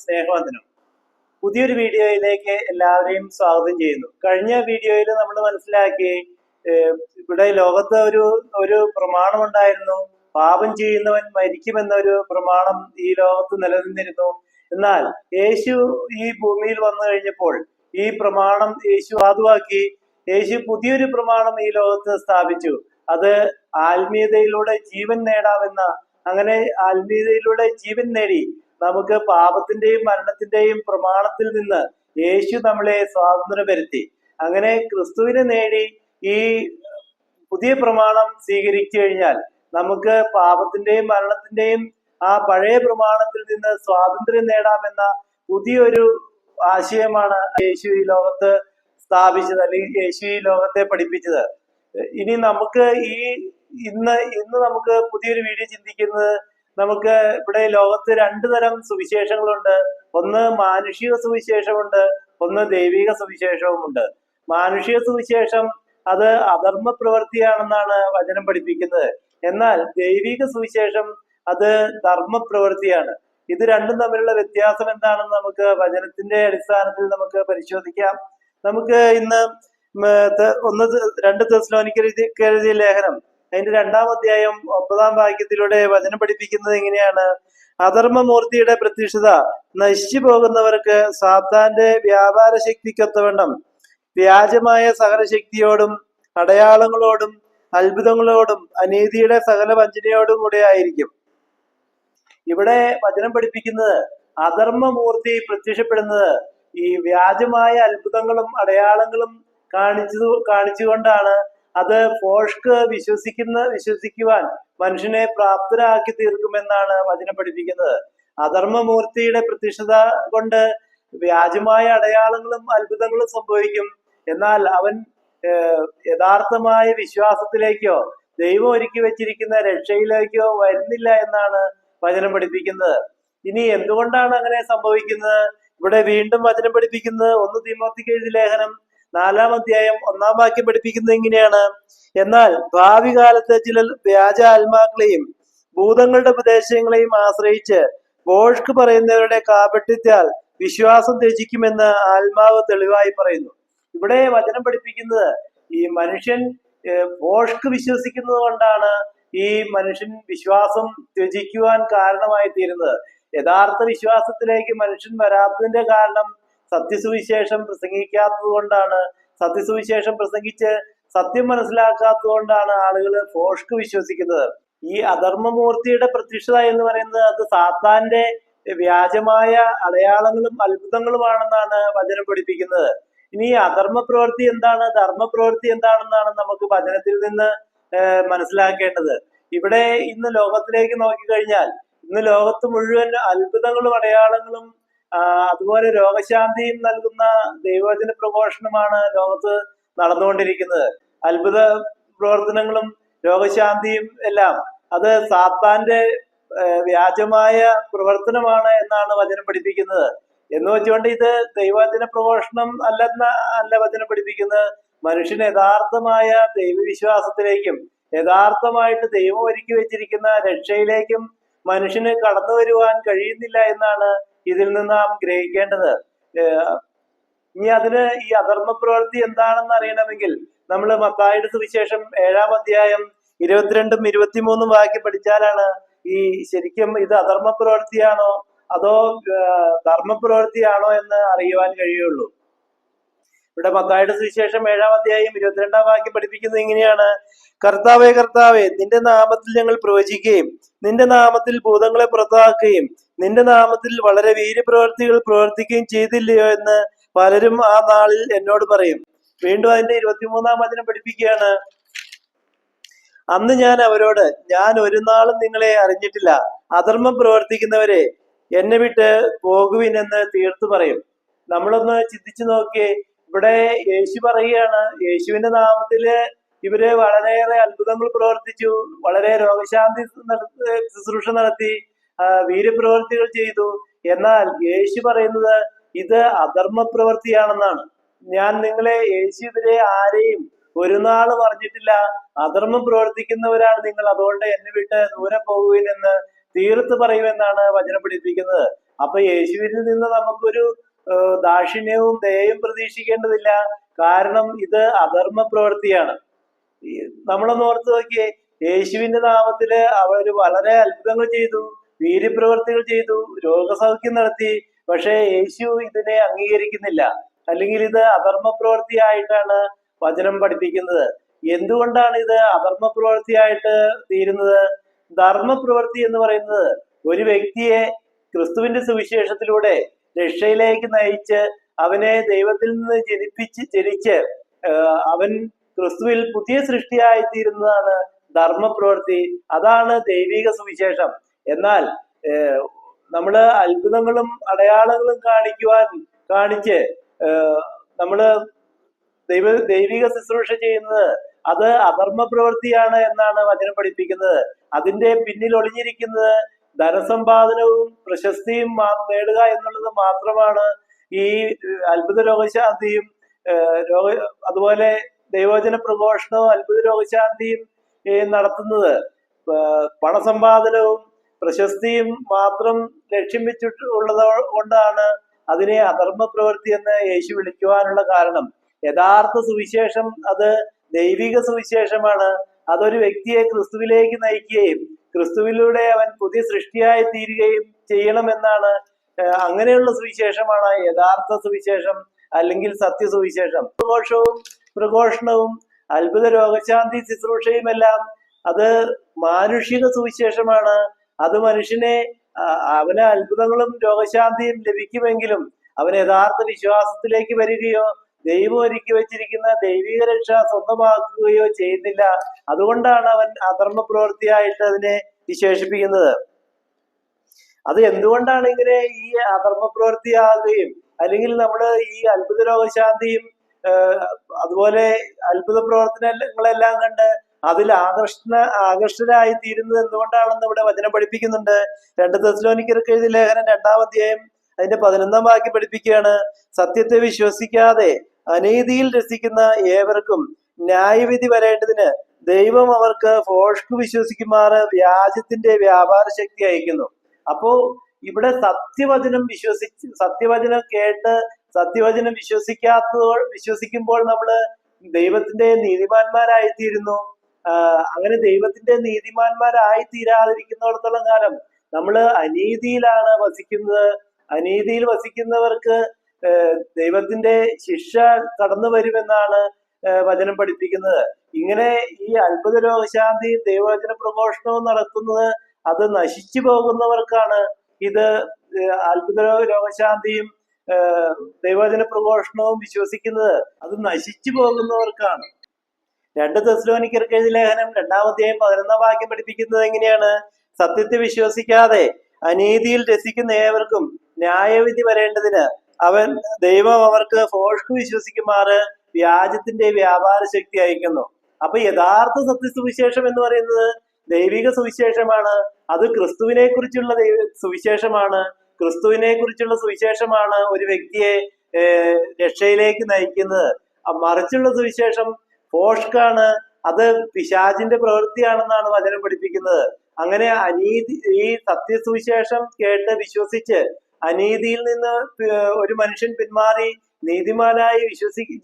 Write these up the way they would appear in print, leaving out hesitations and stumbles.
സ്നേഹവന്ദനം. പുതിയൊരു വീഡിയോയിലേക്ക് എല്ലാവരെയും സ്വാഗതം ചെയ്യുന്നു. കഴിഞ്ഞ വീഡിയോയിൽ നമ്മൾ മനസ്സിലാക്കി ഇവിടെ ലോകത്ത് ഒരു പ്രമാണം ഉണ്ടായിരുന്നു. പാപം ചെയ്യുന്നവൻ മരിക്കുമെന്നൊരു പ്രമാണം ഈ ലോകത്ത് നിലനിന്നിരുന്നു. എന്നാൽ യേശു ഈ ഭൂമിയിൽ വന്നു കഴിഞ്ഞപ്പോൾ ഈ പ്രമാണം യേശു സാധുവാക്കി. യേശു പുതിയൊരു പ്രമാണം ഈ ലോകത്ത് സ്ഥാപിച്ചു. അത് ആത്മീയതയിലൂടെ ജീവൻ നേടാമെന്ന, അങ്ങനെ ആത്മീയതയിലൂടെ ജീവൻ നേടി നമുക്ക് പാപത്തിന്റെയും മരണത്തിന്റെയും പ്രമാണത്തിൽ നിന്ന് യേശു നമ്മളെ സ്വാതന്ത്ര്യം വരുത്തി. അങ്ങനെ ക്രിസ്തുവിനെ നേടി ഈ പുതിയ പ്രമാണം സ്വീകരിച്ചു കഴിഞ്ഞാൽ നമുക്ക് പാപത്തിന്റെയും മരണത്തിന്റെയും ആ പഴയ പ്രമാണത്തിൽ നിന്ന് സ്വാതന്ത്ര്യം നേടാമെന്ന പുതിയൊരു ആശയമാണ് യേശു ഈ ലോകത്ത് സ്ഥാപിച്ചത്, അല്ലെങ്കിൽ യേശു ഈ ലോകത്തെ പഠിപ്പിച്ചത്. ഇനി നമുക്ക് ഇന്ന് നമുക്ക് പുതിയൊരു വീഡിയോ ചിന്തിക്കുന്നത്, നമുക്ക് ഇവിടെ ലോകത്ത് രണ്ടു തരം സുവിശേഷങ്ങളുണ്ട്. ഒന്ന് മാനുഷിക സുവിശേഷമുണ്ട്, ഒന്ന് ദൈവിക സുവിശേഷവുമുണ്ട്. മാനുഷിക സുവിശേഷം അത് അധർമ്മ പ്രവൃത്തിയാണെന്നാണ് വചനം പഠിപ്പിക്കുന്നത്. എന്നാൽ ദൈവിക സുവിശേഷം അത് ധർമ്മ പ്രവൃത്തിയാണ്. ഇത് രണ്ടും തമ്മിലുള്ള വ്യത്യാസം എന്താണെന്ന് നമുക്ക് വചനത്തിന്റെ അടിസ്ഥാനത്തിൽ നമുക്ക് പരിശോധിക്കാം. നമുക്ക് ഇന്ന് 2 തെസ്സലോനിക്കർക്ക് എഴുതിയ ലേഖനം അതിന്റെ 2-ാം അധ്യായം 9-ാം വാക്യത്തിലൂടെ വചനം പഠിപ്പിക്കുന്നത് എങ്ങനെയാണ്? അധർമ്മമൂർത്തിയുടെ പ്രത്യക്ഷത നശിച്ചു പോകുന്നവർക്ക് സാത്താന്റെ വ്യാപാര ശക്തിക്കൊത്തവണ്ണം വ്യാജമായ സകലശക്തിയോടും അടയാളങ്ങളോടും അത്ഭുതങ്ങളോടും അനീതിയുടെ സകല വഞ്ചനയോടും കൂടെ ആയിരിക്കും. ഇവിടെ വചനം പഠിപ്പിക്കുന്നത് അധർമ്മമൂർത്തി പ്രത്യക്ഷപ്പെടുന്നത് ഈ വ്യാജമായ അത്ഭുതങ്ങളും അടയാളങ്ങളും കാണിച്ചുകൊണ്ടാണ്. അത് ഫോഷ്ക്ക് വിശ്വസിക്കുവാൻ മനുഷ്യനെ പ്രാപ്തരാക്കി തീർക്കുമെന്നാണ് വചനം പഠിപ്പിക്കുന്നത്. അധർമ്മമൂർത്തിയുടെ പ്രത്യക്ഷത കൊണ്ട് വ്യാജമായ അടയാളങ്ങളും അത്ഭുതങ്ങളും സംഭവിക്കും. എന്നാൽ അവൻ യഥാർത്ഥമായ വിശ്വാസത്തിലേക്കോ ദൈവം ഒരുക്കി വെച്ചിരിക്കുന്ന രക്ഷയിലേക്കോ വരുന്നില്ല എന്നാണ് വചനം പഠിപ്പിക്കുന്നത്. ഇനി എന്തുകൊണ്ടാണ് അങ്ങനെ സംഭവിക്കുന്നത്? ഇവിടെ വീണ്ടും വചനം പഠിപ്പിക്കുന്നത് 1 തീമോത്തിക്ക് എഴുതിയ ലേഖനം 4-ാം അധ്യായം 1-ാം വാക്യം പഠിപ്പിക്കുന്നത് എങ്ങനെയാണ്? എന്നാൽ ഭാവി കാലത്ത് ചില വ്യാജ ആത്മാക്കളെയും ഭൂതങ്ങളുടെ ഉപദേശങ്ങളെയും ആശ്രയിച്ച് ഭോഷ്ക് പറയുന്നവരുടെ കാപട്യത്താൽ വിശ്വാസം ത്യജിക്കുമെന്ന് ആത്മാവ് തെളിവായി പറയുന്നു. ഇവിടെ വചനം പഠിപ്പിക്കുന്നത് ഈ മനുഷ്യൻ ഭോഷ്ക് വിശ്വസിക്കുന്നത് കൊണ്ടാണ് ഈ മനുഷ്യൻ വിശ്വാസം ത്യജിക്കുവാൻ കാരണമായി തീരുന്നത്. യഥാർത്ഥ വിശ്വാസത്തിലേക്ക് മനുഷ്യൻ വരാത്തതിന്റെ കാരണം സത്യസുവിശേഷം പ്രസംഗിക്കാത്തത് കൊണ്ടാണ്. സത്യസുവിശേഷം പ്രസംഗിച്ച് സത്യം മനസ്സിലാക്കാത്തത് കൊണ്ടാണ് ആളുകൾ ഭോഷ്ക് വിശ്വസിക്കുന്നത്. ഈ അധർമ്മമൂർത്തിയുടെ പ്രത്യക്ഷത എന്ന് പറയുന്നത് അത് സാത്താന്റെ വ്യാജമായ അടയാളങ്ങളും അത്ഭുതങ്ങളുമാണെന്നാണ് വചനം പഠിപ്പിക്കുന്നത്. ഇനി അധർമ്മ പ്രവൃത്തി എന്താണ്, ധർമ്മപ്രവൃത്തി എന്താണെന്നാണ് നമുക്ക് വചനത്തിൽ നിന്ന് മനസ്സിലാക്കേണ്ടത്. ഇവിടെ ഇന്ന് ലോകത്തിലേക്ക് നോക്കിക്കഴിഞ്ഞാൽ ഇന്ന് ലോകത്ത് മുഴുവൻ അത്ഭുതങ്ങളും അടയാളങ്ങളും അതുപോലെ രോഗശാന്തിയും നൽകുന്ന ദൈവവചന പ്രഘോഷണമാണ് ലോകത്ത് നടന്നുകൊണ്ടിരിക്കുന്നത്. അത്ഭുത പ്രവർത്തനങ്ങളും രോഗശാന്തിയും എല്ലാം അത് സാത്താന്റെ വ്യാജമായ പ്രവർത്തനമാണ് എന്നാണ് വചനം പഠിപ്പിക്കുന്നത്. എന്ന് വെച്ചുകൊണ്ട് ഇത് ദൈവവചന പ്രഘോഷണം അല്ല വചനം പഠിപ്പിക്കുന്നത്. മനുഷ്യന് യഥാർത്ഥമായ ദൈവവിശ്വാസത്തിലേക്കും യഥാർത്ഥമായിട്ട് ദൈവം ഒരുക്കി വെച്ചിരിക്കുന്ന രക്ഷയിലേക്കും മനുഷ്യന് കടന്നു വരുവാൻ കഴിയുന്നില്ല എന്നാണ് ഇതിൽ നിന്ന് നാം ഗ്രഹിക്കേണ്ടത്. ഇനി അതിന് ഈ അധർമ്മ പ്രവൃത്തി എന്താണെന്ന് അറിയണമെങ്കിൽ നമ്മൾ മത്തായിയുടെ സുവിശേഷം 7-ാം അധ്യായം 22-ഉം 23-ഉം വാക്യം പഠിച്ചാലാണ് ഈ ശരിക്കും ഇത് അധർമ്മ പ്രവൃത്തിയാണോ അതോ ധർമ്മപ്രവൃത്തിയാണോ എന്ന് അറിയുവാൻ കഴിയുള്ളൂ. ഇവിടെ മത്തായിയുടെ സുവിശേഷം 7-ാം അധ്യായം 22-ാം വാക്യം പഠിപ്പിക്കുന്നത് എങ്ങനെയാണ്? കർത്താവേ കർത്താവേ, നിന്റെ നാമത്തിൽ ഞങ്ങൾ പ്രവചിക്കുകയും നിന്റെ നാമത്തിൽ ഭൂതങ്ങളെ പുറത്താക്കുകയും നിന്റെ നാമത്തിൽ വളരെ വീര്യപ്രവൃത്തികൾ പ്രവർത്തിക്കുകയും ചെയ്തില്ലയോ എന്ന് പലരും ആ നാളിൽ എന്നോട് പറയും. വീണ്ടും അതിന്റെ 23-ാം വചനം പഠിപ്പിക്കുകയാണ്. അന്ന് ഞാൻ അവരോട്, ഞാൻ ഒരു നാളും നിങ്ങളെ അറിഞ്ഞിട്ടില്ല, അധർമ്മം പ്രവർത്തിക്കുന്നവരെ എന്നെ വിട്ട് പോകുവിൻ എന്ന് തീർത്തു പറയും. നമ്മളൊന്ന് ചിന്തിച്ചു നോക്കിയേ. ഇവിടെ യേശു പറയുകയാണ്, യേശുവിന്റെ നാമത്തില് ഇവര് വളരെയേറെ അത്ഭുതങ്ങൾ പ്രവർത്തിച്ചു, വളരെ രോഗശാന്തി ശുശ്രൂഷ നടത്തി, വീര്യപ്രവൃത്തികൾ ചെയ്തു. എന്നാൽ യേശു പറയുന്നത് ഇത് അധർമ്മ പ്രവൃത്തിയാണെന്നാണ്. ഞാൻ യേശു ഇവരെ ആരെയും ഒരു നാളും അറിഞ്ഞിട്ടില്ല, അധർമ്മം പ്രവർത്തിക്കുന്നവരാണ് നിങ്ങൾ, അതുകൊണ്ട് എന്നെ വിട്ട് ദൂരെ പോകുവിൻ എന്ന് തീർത്ത് പറയുമെന്നാണ് വചനം പഠിപ്പിക്കുന്നത്. അപ്പൊ യേശുവിൽ നിന്ന് നമുക്കൊരു ദാക്ഷിണ്യവും ദയയും പ്രതീക്ഷിക്കേണ്ടതില്ല. കാരണം ഇത് അധർമ്മ പ്രവൃത്തിയാണ്. നമ്മളൊന്ന് ഓർത്ത് നോക്കിയേ, യേശുവിന്റെ നാമത്തില് അവർ വളരെ അത്ഭുതങ്ങൾ ചെയ്തു, വീര്യപ്രവർത്തികൾ ചെയ്തു, രോഗസൗഖ്യം നടത്തി. പക്ഷെ യേശു ഇതിനെ അംഗീകരിക്കുന്നില്ല, അല്ലെങ്കിൽ ഇത് അധർമ്മ പ്രവൃത്തിയായിട്ടാണ് വചനം പഠിപ്പിക്കുന്നത്. എന്തുകൊണ്ടാണ് ഇത് അധർമ്മ പ്രവൃത്തിയായിട്ട് തീരുന്നത്? ധർമ്മപ്രവൃത്തി എന്ന് പറയുന്നത് ഒരു വ്യക്തിയെ ക്രിസ്തുവിന്റെ സുവിശേഷത്തിലൂടെ രക്ഷയിലേക്ക് നയിച്ച് അവനെ ദൈവത്തിൽ നിന്ന് ജനിച്ച് അവൻ ക്രിസ്തുവിൽ പുതിയ സൃഷ്ടിയായി തീരുന്നതാണ് ധർമ്മപ്രവൃത്തി. അതാണ് ദൈവിക സുവിശേഷം. എന്നാൽ നമ്മള് അത്ഭുതങ്ങളും അടയാളങ്ങളും കാണിച്ച് നമ്മള് ദൈവിക ശുശ്രൂഷ ചെയ്യുന്നത് അത് അധർമ്മ പ്രവൃത്തിയാണ് എന്നാണ് വചനം പഠിപ്പിക്കുന്നത്. അതിന്റെ പിന്നിൽ ഒളിഞ്ഞിരിക്കുന്നത് ധനസമ്പാദനവും പ്രശസ്തിയും നേടുക എന്നുള്ളത് മാത്രമാണ്. ഈ അത്ഭുത രോഗശാന്തിയും അതുപോലെ ദൈവവചന പ്രഘോഷണവും അത്ഭുത രോഗശാന്തിയും നടത്തുന്നത് പണസമ്പാദനവും പ്രശസ്തിയും മാത്രം ലക്ഷ്യം വെച്ചിട്ടുള്ളത് കൊണ്ടാണ് അതിനെ അധർമ്മ പ്രവൃത്തി എന്ന് യേശു വിളിക്കുവാനുള്ള കാരണം. യഥാർത്ഥ സുവിശേഷം അത് ദൈവിക സുവിശേഷമാണ്. അതൊരു വ്യക്തിയെ ക്രിസ്തുവിലേക്ക് നയിക്കുകയും ക്രിസ്തുവിലൂടെ അവൻ പുതിയ സൃഷ്ടിയായി തീരുകയും ചെയ്യണമെന്നാണ്. അങ്ങനെയുള്ള സുവിശേഷമാണ് യഥാർത്ഥ സുവിശേഷം, അല്ലെങ്കിൽ സത്യസുവിശേഷം. പ്രഘോഷണവും അത്ഭുത രോഗശാന്തി ശുശ്രൂഷയും എല്ലാം അത് മാനുഷിക സുവിശേഷമാണ്. അത് മനുഷ്യനെ അവന് അത്ഭുതങ്ങളും രോഗശാന്തിയും ലഭിക്കുമെങ്കിലും അവൻ യഥാർത്ഥ വിശ്വാസത്തിലേക്ക് വരികയോ ദൈവം ഒരുക്കി വെച്ചിരിക്കുന്ന ദൈവിക രക്ഷ സ്വന്തമാക്കുകയോ ചെയ്യുന്നില്ല. അതുകൊണ്ടാണ് അവൻ അധർമ്മ പ്രവൃത്തിയായിട്ട് അതിനെ വിശേഷിപ്പിക്കുന്നത്. അത് എന്തുകൊണ്ടാണ് ഇങ്ങനെ ഈ അധർമ്മ പ്രവൃത്തിയാകുകയും, അല്ലെങ്കിൽ നമ്മൾ ഈ അത്ഭുത രോഗശാന്തിയും അതുപോലെ അത്ഭുത പ്രവർത്തനങ്ങളെല്ലാം കണ്ട് അതിൽ ആകർഷകരായി തീരുന്നത് എന്തുകൊണ്ടാണെന്ന് ഇവിടെ വചനം പഠിപ്പിക്കുന്നുണ്ട്. 2 തെസ്സലോനിക്കർക്ക് എഴുതിയ ലേഖനം 2-ാം അധ്യായം അതിന്റെ 11-ാം വാക്യം പഠിപ്പിക്കുകയാണ്: സത്യത്തെ വിശ്വസിക്കാതെ അനീതിയിൽ രസിക്കുന്ന ഏവർക്കും ന്യായവിധി വരേണ്ടതിന് ദൈവം അവർക്ക് ഫോഷ്ക് വിശ്വസിക്കുമാറ് വ്യാജത്തിന്റെ വ്യാപാര ശക്തി അയക്കുന്നു. അപ്പോ ഇവിടെ സത്യവചനം കേട്ട് സത്യവചനം വിശ്വസിക്കുമ്പോൾ നമ്മള് ദൈവത്തിന്റെ നീതിമാന്മാരായിത്തീരുന്നു. അങ്ങനെ ദൈവത്തിന്റെ നീതിമാന്മാരായി തീരാതിരിക്കുന്നിടത്തോളം കാലം നമ്മള് അനീതിയിലാണ് വസിക്കുന്നത്. അനീതിയിൽ വസിക്കുന്നവർക്ക് ദൈവത്തിന്റെ ശിക്ഷ കടന്നു വരുമെന്നാണ് വചനം പഠിപ്പിക്കുന്നത്. ഇങ്ങനെ ഈ അത്ഭുത രോഗശാന്തി ദൈവവചന പ്രഘോഷണവും നടത്തുന്നത് അത് നശിച്ചു പോകുന്നവർക്കാണ്. ഇത് അത്ഭുത രോഗശാന്തിയും ദൈവവചന പ്രഘോഷണവും വിശ്വസിക്കുന്നത് അത് നശിച്ചു പോകുന്നവർക്കാണ്. 2 തെസ്സലോനിക്കർക്ക് എഴുതിയ ലേഖനം 2-ാം അധ്യായം 11-ാം വാക്യം പഠിപ്പിക്കുന്നത് എങ്ങനെയാണ്? സത്യത്തെ വിശ്വസിക്കാതെ അനീതിയിൽ രസിക്കുന്ന ഏവർക്കും ന്യായവിധി വരേണ്ടതിന് ദൈവം അവർക്ക് ഫോഷ്ക് വിശ്വസിക്കുമാറ് വ്യാജത്തിന്റെ വ്യാപാര ശക്തി അയക്കുന്നു. അപ്പൊ യഥാർത്ഥ സത്യസുവിശേഷം എന്ന് പറയുന്നത് ദൈവിക സുവിശേഷമാണ്. അത് ക്രിസ്തുവിനെ കുറിച്ചുള്ള സുവിശേഷമാണ്. ക്രിസ്തുവിനെ കുറിച്ചുള്ള സുവിശേഷമാണ് ഒരു വ്യക്തിയെ രക്ഷയിലേക്ക് നയിക്കുന്നത്. മറിച്ചുള്ള സുവിശേഷം ഫോഷ്കാണ്, അത് പിശാചിന്റെ പ്രവൃത്തിയാണെന്നാണ് വചനം പഠിപ്പിക്കുന്നത്. അങ്ങനെ ഈ സത്യസുവിശേഷം കേട്ട് വിശ്വസിച്ച് അനീതിയിൽ നിന്ന് ഒരു മനുഷ്യൻ പിന്മാറി നീതിമാനായി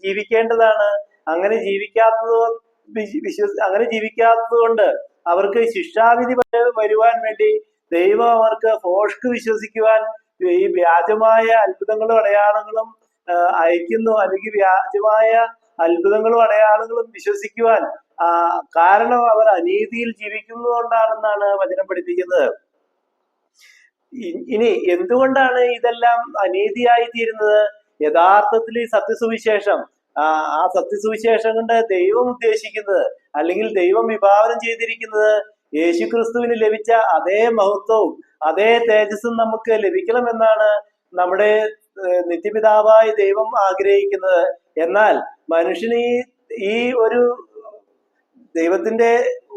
ജീവിക്കേണ്ടതാണ്. അങ്ങനെ ജീവിക്കാത്തത് കൊണ്ട് അവർക്ക് ശിക്ഷാവിധി വരുവാൻ വേണ്ടി ദൈവം അവർക്ക് ഫോഷ്ക് വിശ്വസിക്കുവാൻ ഈ വ്യാജമായ അത്ഭുതങ്ങളും അടയാളങ്ങളും അയക്കുന്നു, അല്ലെങ്കിൽ വ്യാജമായ അത്ഭുതങ്ങളും അടയാളങ്ങളും വിശ്വസിക്കുവാൻ കാരണം അവർ അനീതിയിൽ ജീവിക്കുന്നതുകൊണ്ടാണെന്നാണ് വചനം പഠിപ്പിക്കുന്നത്. ഇനി എന്തുകൊണ്ടാണ് ഇതെല്ലാം അനീതിയായി തീരുന്നത്? യഥാർത്ഥത്തിൽ ഈ സത്യസുവിശേഷം ആ സത്യസുവിശേഷം കൊണ്ട് ദൈവം ഉദ്ദേശിക്കുന്നത്, അല്ലെങ്കിൽ ദൈവം വിഭാവനം ചെയ്തിരിക്കുന്നത് യേശുക്രിസ്തുവിന് ലഭിച്ച അതേ മഹത്വവും അതേ തേജസ്സും നമുക്ക് ലഭിക്കണമെന്നാണ് നമ്മുടെ നിത്യപിതാവായ ദൈവം ആഗ്രഹിക്കുന്നത്. എന്നാൽ മനുഷ്യന് ഈ ഒരു ദൈവത്തിന്റെ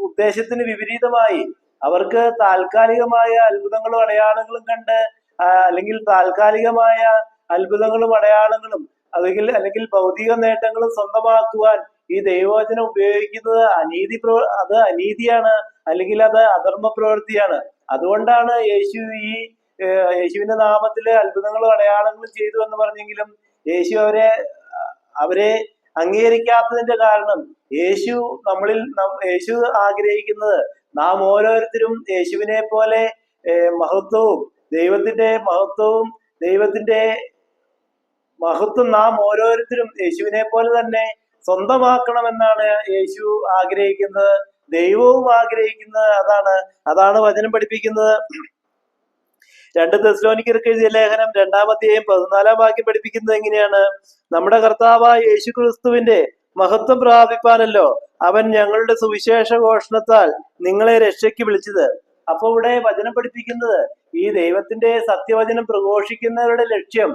ഉദ്ദേശത്തിന് വിപരീതമായി അവർക്ക് താൽക്കാലികമായ അത്ഭുതങ്ങളും അടയാളങ്ങളും കണ്ട്, അല്ലെങ്കിൽ താൽക്കാലികമായ അത്ഭുതങ്ങളും അടയാളങ്ങളും അല്ലെങ്കിൽ ഭൗതിക നേട്ടങ്ങളും സ്വന്തമാക്കുവാൻ ഈ ദൈവവചനം ഉപയോഗിക്കുന്നത് അത് അനീതിയാണ്, അല്ലെങ്കിൽ അത് അധർമ്മ പ്രവൃത്തിയാണ്. അതുകൊണ്ടാണ് യേശു ഈ യേശുവിന്റെ നാമത്തില് അത്ഭുതങ്ങളും അടയാളങ്ങളും ചെയ്തു എന്ന് പറഞ്ഞെങ്കിലും യേശു അവരെ അംഗീകരിക്കാത്തതിന്റെ കാരണം യേശു യേശു ആഗ്രഹിക്കുന്നത് നാം ഓരോരുത്തരും യേശുവിനെ പോലെ മഹത്വവും ദൈവത്തിന്റെ മഹത്വം നാം ഓരോരുത്തരും യേശുവിനെ പോലെ തന്നെ സ്വന്തമാക്കണമെന്നാണ് യേശു ആഗ്രഹിക്കുന്നത്. ദൈവവും ആഗ്രഹിക്കുന്നത് അതാണ് വചനം പഠിപ്പിക്കുന്നത്. 2 തെസ്സലോനിക്കർക്ക് എഴുതിയ ലേഖനം 2-ാം അധ്യായം 14-ാം വാക്യം പഠിപ്പിക്കുന്നത് എങ്ങനെയാണ്? നമ്മുടെ കർത്താവായ യേശു ക്രിസ്തുവിന്റെ മഹത്വം പ്രാപിപ്പാനല്ലോ അവൻ ഞങ്ങളുടെ സുവിശേഷ ഘോഷണത്താൽ നിങ്ങളെ രക്ഷയ്ക്ക് വിളിച്ചത്. അപ്പൊ ഇവിടെ വചനം പഠിപ്പിക്കുന്നത് ഈ ദൈവത്തിന്റെ സത്യവചനം പ്രഘോഷിക്കുന്നവരുടെ ലക്ഷ്യം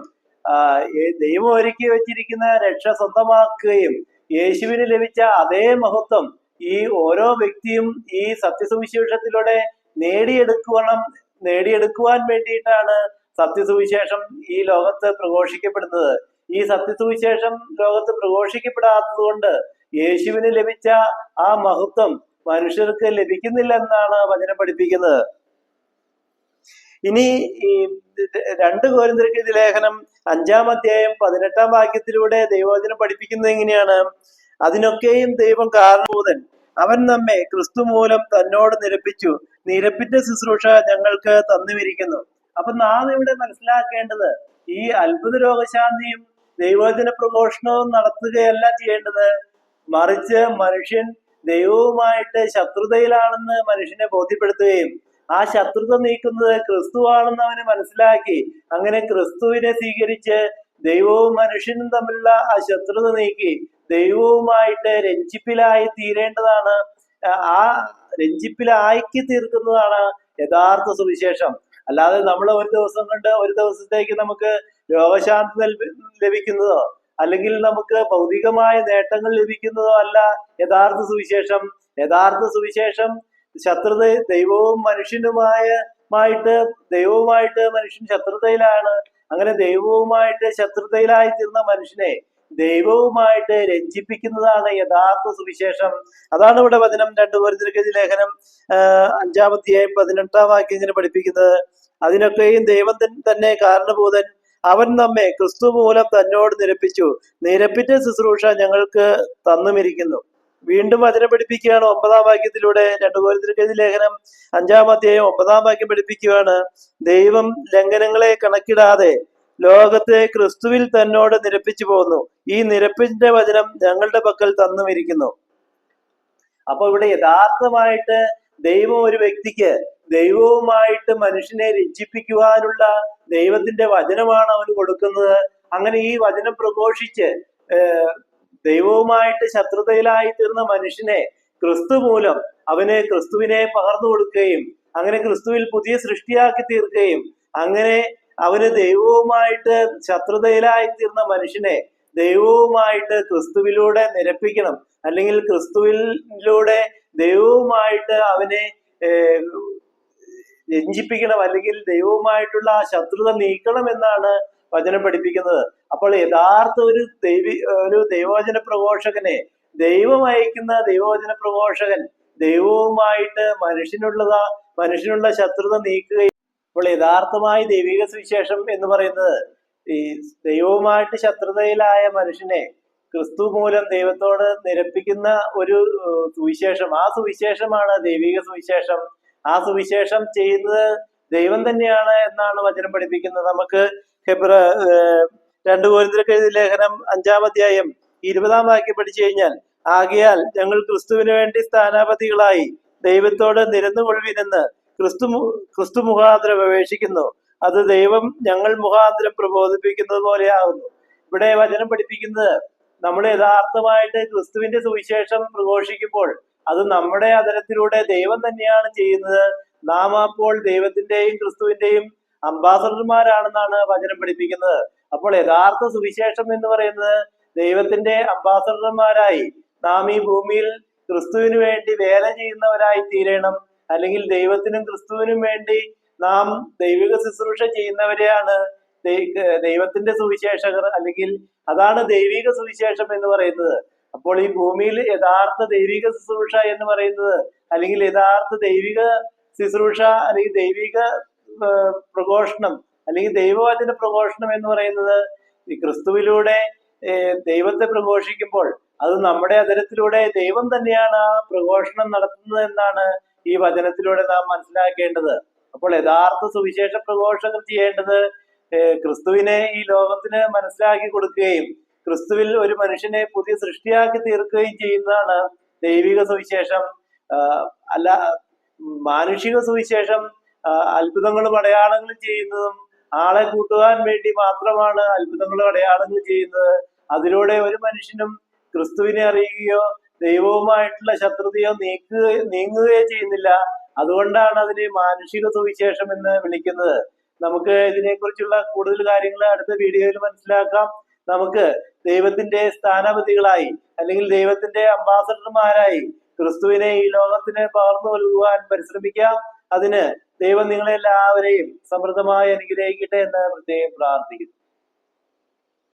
ദൈവം ഒരുക്കി വെച്ചിരിക്കുന്ന രക്ഷ സ്വന്തമാക്കുകയും യേശുവിന് ലഭിച്ച അതേ മഹത്വം ഈ ഓരോ വ്യക്തിയും ഈ സത്യസുവിശേഷത്തിലൂടെ നേടിയെടുക്കുവാൻ വേണ്ടിയിട്ടാണ് സത്യസുവിശേഷം ഈ ലോകത്ത് പ്രഘോഷിക്കപ്പെടുന്നത്. ഈ സത്യസുവിശേഷം ലോകത്ത് പ്രഘോഷിക്കപ്പെടാത്തത് കൊണ്ട് യേശുവിന് ലഭിച്ച ആ മഹത്വം മനുഷ്യർക്ക് ലഭിക്കുന്നില്ലെന്നാണ് വചനം പഠിപ്പിക്കുന്നത്. ഇനി ഈ 2 കൊരിന്ത്യർക്ക് എഴുതിയ ലേഖനം 5-ാം അധ്യായം 18-ാം വാക്യത്തിലൂടെ ദൈവവചനം പഠിപ്പിക്കുന്നത് എങ്ങനെയാണ്? അതിനൊക്കെയും ദൈവം കാരണഭൂതൻ, അവൻ നമ്മെ ക്രിസ്തു മൂലം തന്നോട് നിരപ്പിച്ച ശുശ്രൂഷ ഞങ്ങൾക്ക് തന്നുമിരിക്കുന്നു. അപ്പൊ നാം ഇവിടെ മനസ്സിലാക്കേണ്ടത് ഈ അത്ഭുത രോഗശാന്തിയും ദൈവവചന പ്രഘോഷണവും നടത്തുകയല്ല ചെയ്യേണ്ടത്, മറിച്ച് മനുഷ്യൻ ദൈവവുമായിട്ട് ശത്രുതയിലാണെന്ന് മനുഷ്യനെ ബോധ്യപ്പെടുത്തുകയും ആ ശത്രുത നീക്കുന്നത് ക്രിസ്തുവാണെന്ന് അവന് മനസ്സിലാക്കി അങ്ങനെ ക്രിസ്തുവിനെ സ്വീകരിച്ച് ദൈവവും മനുഷ്യനും തമ്മിലുള്ള ആ ശത്രുത നീക്കി ദൈവവുമായിട്ട് രഞ്ജിപ്പിലായി തീരേണ്ടതാണ്. ആ രഞ്ജിപ്പിലാക്കി തീർക്കുന്നതാണ് യഥാർത്ഥ സുവിശേഷം. അല്ലാതെ നമ്മൾ ഒരു ദിവസത്തേക്ക് നമുക്ക് രോഗശാന്തി ലഭിക്കുന്നതോ അല്ലെങ്കിൽ നമുക്ക് ഭൗതികമായ നേട്ടങ്ങൾ ലഭിക്കുന്നതോ അല്ല യഥാർത്ഥ സുവിശേഷം. യഥാർത്ഥ സുവിശേഷം ദൈവവുമായിട്ട് മനുഷ്യൻ ശത്രുതയിലാണ്. അങ്ങനെ ദൈവവുമായിട്ട് ശത്രുതയിലായി തീർന്ന മനുഷ്യനെ ദൈവവുമായിട്ട് രഞ്ജിപ്പിക്കുന്നതാണ് യഥാർത്ഥ സുവിശേഷം. അതാണ് ഇവിടെ വചനം 2 കൊരിന്ത്യർക്ക് എഴുതിയ ലേഖനം 5-ാം അധ്യായം 18-ാം വാക്യം ഇങ്ങനെ പഠിപ്പിക്കുന്നത്. അതിനൊക്കെയും ദൈവം തന്നെ കാരണഭൂതൻ, അവൻ നമ്മെ ക്രിസ്തു മൂലം തന്നോട് നിരപ്പിച്ച ശുശ്രൂഷ ഞങ്ങൾക്ക് തന്നുമിരിക്കുന്നു. വീണ്ടും വചനം പഠിപ്പിക്കുകയാണ് 9-ാം വാക്യത്തിലൂടെ. 2 കൊരിന്ത്യർക്ക് എഴുതിയ ലേഖനം 5-ാം അധ്യായം 9-ാം വാക്യം പഠിപ്പിക്കുകയാണ്. ദൈവം ലംഘനങ്ങളെ കണക്കിടാതെ ലോകത്തെ ക്രിസ്തുവിൽ തന്നോട് നിരപ്പിച്ചു പോന്നു, ഈ നിരപ്പിന്റെ വചനം ഞങ്ങളുടെ പക്കൽ തന്നുമിരിക്കുന്നു. അപ്പൊ ഇവിടെ യഥാർത്ഥമായിട്ട് ദൈവം ഒരു വ്യക്തിക്ക് ദൈവവുമായിട്ട് മനുഷ്യനെ രഞ്ജിപ്പിക്കുവാനുള്ള ദൈവത്തിന്റെ വചനമാണ് അവന് കൊടുക്കുന്നത്. അങ്ങനെ ഈ വചനം പ്രഘോഷിച്ച് ദൈവവുമായിട്ട് ശത്രുതയിലായി തീർന്ന മനുഷ്യനെ ക്രിസ്തു മൂലം അവന് ക്രിസ്തുവിനെ പകർന്നു കൊടുക്കുകയും അങ്ങനെ ക്രിസ്തുവിൽ പുതിയ സൃഷ്ടിയാക്കി തീർക്കുകയും അങ്ങനെ അവന് ദൈവവുമായിട്ട് ശത്രുതയിലായി തീർന്ന മനുഷ്യനെ ദൈവവുമായിട്ട് ക്രിസ്തുവിലൂടെ നിരപ്പിക്കണം, അല്ലെങ്കിൽ ക്രിസ്തുവിലൂടെ ദൈവവുമായിട്ട് അവനെ രഞ്ജിപ്പിക്കണം, അല്ലെങ്കിൽ ദൈവവുമായിട്ടുള്ള ആ ശത്രുത നീക്കണം എന്നാണ് വചനം പഠിപ്പിക്കുന്നത്. അപ്പോൾ യഥാർത്ഥ ഒരു ദൈവവചന പ്രഘോഷകനെ ദൈവം അയക്കുന്ന ദൈവവചന പ്രഘോഷകൻ ദൈവവുമായിട്ട് മനുഷ്യനുള്ള ശത്രുത നീക്കുകയും. അപ്പോൾ യഥാർത്ഥമായി ദൈവിക സുവിശേഷം എന്ന് പറയുന്നത് ഈ ദൈവവുമായിട്ട് ശത്രുതയിലായ മനുഷ്യനെ ക്രിസ്തു മൂലം ദൈവത്തോട് നിരപ്പിക്കുന്ന ഒരു സുവിശേഷം. ആ സുവിശേഷമാണ് ദൈവിക സുവിശേഷം. ആ സുവിശേഷം ചെയ്യുന്നത് ദൈവം തന്നെയാണ് എന്നാണ് വചനം പഠിപ്പിക്കുന്നത്. നമുക്ക് 2 കൊരിന്ത്യർക്ക് എഴുതിയ ലേഖനം 5-ാം അധ്യായം 20-ാം വാക്യം പഠിച്ചു കഴിഞ്ഞാൽ, ആകയാൽ ഞങ്ങൾ ക്രിസ്തുവിന് വേണ്ടി സ്ഥാനാപതികളായി ദൈവത്തോട് നിരന്നുകൊള്ളുവിനെന്ന് ക്രിസ്തു മുഖാന്തരം അപേക്ഷിക്കുന്നു, അത് ദൈവം ഞങ്ങൾ മുഖാന്തരം പ്രബോധിപ്പിക്കുന്നത് പോലെയാകുന്നു. ഇവിടെ വചനം പഠിപ്പിക്കുന്നത് നമ്മൾ യഥാർത്ഥമായിട്ട് ക്രിസ്തുവിന്റെ സുവിശേഷം പ്രഘോഷിക്കുമ്പോൾ അത് നമ്മുടെ അതരത്തിലൂടെ ദൈവം തന്നെയാണ് ചെയ്യുന്നത്. നാം അപ്പോൾ ദൈവത്തിന്റെയും ക്രിസ്തുവിന്റെയും അംബാസഡർമാരാണെന്നാണ് വചനം പഠിപ്പിക്കുന്നത്. അപ്പോൾ യഥാർത്ഥ സുവിശേഷം എന്ന് പറയുന്നത് ദൈവത്തിന്റെ അംബാസഡർമാരായി നാം ഈ ഭൂമിയിൽ ക്രിസ്തുവിന് വേണ്ടി വേല ചെയ്യുന്നവരായി തീരണം, അല്ലെങ്കിൽ ദൈവത്തിനും ക്രിസ്തുവിനും വേണ്ടി നാം ദൈവിക ശുശ്രൂഷ ചെയ്യുന്നവരെയാണ് ദൈവത്തിന്റെ സുവിശേഷകർ, അല്ലെങ്കിൽ അതാണ് ദൈവിക സുവിശേഷം എന്ന് പറയുന്നത്. അപ്പോൾ ഈ ഭൂമിയിൽ യഥാർത്ഥ ദൈവിക ശുശ്രൂഷ എന്ന് പറയുന്നത്, അല്ലെങ്കിൽ യഥാർത്ഥ ദൈവിക ശുശ്രൂഷ അല്ലെങ്കിൽ ദൈവിക പ്രഘോഷണം അല്ലെങ്കിൽ ദൈവവചന പ്രഘോഷണം എന്ന് പറയുന്നത് ഈ ക്രിസ്തുവിലൂടെ ദൈവത്തെ പ്രഘോഷിക്കുമ്പോൾ അത് നമ്മുടെ അതരത്തിലൂടെ ദൈവം തന്നെയാണ് ആ പ്രഘോഷണം നടത്തുന്നത് എന്നാണ് ഈ വചനത്തിലൂടെ നാം മനസ്സിലാക്കേണ്ടത്. അപ്പോൾ യഥാർത്ഥ സുവിശേഷ പ്രഘോഷണം ചെയ്യേണ്ടത് ക്രിസ്തുവിനെ ഈ ലോകത്തിന് മനസ്സിലാക്കി കൊടുക്കുകയും ക്രിസ്തുവിൽ ഒരു മനുഷ്യനെ പുതിയ സൃഷ്ടിയാക്കി തീർക്കുകയും ചെയ്യുന്നതാണ് ദൈവിക സുവിശേഷം. അല്ല, മാനുഷിക സുവിശേഷം അത്ഭുതങ്ങളും അടയാളങ്ങളും ചെയ്യുന്നതും ആളെ കൂട്ടുവാൻ വേണ്ടി മാത്രമാണ് അത്ഭുതങ്ങളും അടയാളങ്ങളും ചെയ്യുന്നത്. അതിലൂടെ ഒരു മനുഷ്യനും ക്രിസ്തുവിനെ അറിയുകയോ ദൈവവുമായിട്ടുള്ള ശത്രുതയോ നീങ്ങുകയോ ചെയ്യുന്നില്ല. അതുകൊണ്ടാണ് അതിനെ മാനുഷിക സുവിശേഷം എന്ന് വിളിക്കുന്നത്. നമുക്ക് ഇതിനെക്കുറിച്ചുള്ള കൂടുതൽ കാര്യങ്ങൾ അടുത്ത വീഡിയോയിൽ മനസ്സിലാക്കാം. നമുക്ക് ദൈവത്തിന്റെ സ്ഥാനപതികളായി അല്ലെങ്കിൽ ദൈവത്തിന്റെ അംബാസഡർമാരായി ക്രിസ്തുവിനെ ഈ ലോകത്തിന് പകർന്നു നൽകുവാൻ പരിശ്രമിക്കാം. അതിന് ദൈവം നിങ്ങളെല്ലാവരെയും സമൃദ്ധമായി അനുഗ്രഹിക്കട്ടെ എന്ന് പ്രത്യേകം പ്രാർത്ഥിക്കുന്നു.